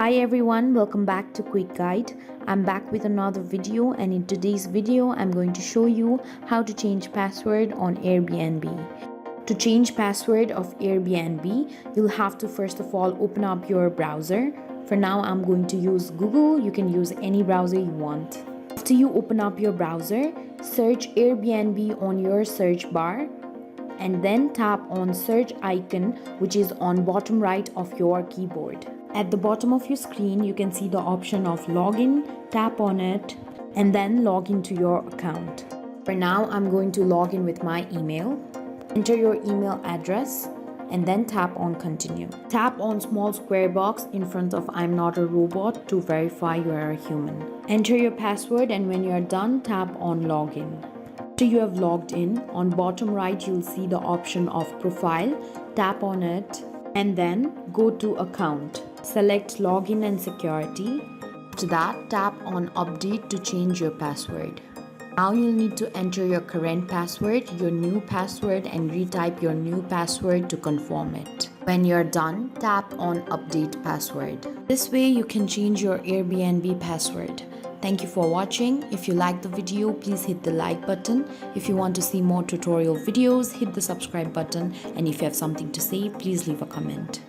Hi everyone, welcome back to Quick Guide. I'm back with another video, and in today's video I'm going to show you how to change password on Airbnb. To change password of Airbnb, you'll have to first of all open up your browser. For now I'm going to use Google. You can use any browser you want. After you open up your browser, search Airbnb on your search bar and then tap on search icon, which is on bottom right of your keyboard. At the bottom of your screen, you can see the option of login. Tap on it and then log into your account. For now, I'm going to log in with my email. Enter your email address and then tap on continue. Tap on small square box in front of I'm not a robot to verify you are a human. Enter your password, and when you are done, tap on login. After you have logged in, on bottom right you'll see the option of profile. Tap on it and then go to account. Select login and security. After that, tap on update to change your password. Now you'll need to enter your current password, your new password, and retype your new password to confirm it. When you're done, tap on update password. This way you can change your Airbnb password. Thank you for watching. If you liked the video, please hit the like button. If you want to see more tutorial videos, hit the subscribe button. And if you have something to say, please leave a comment.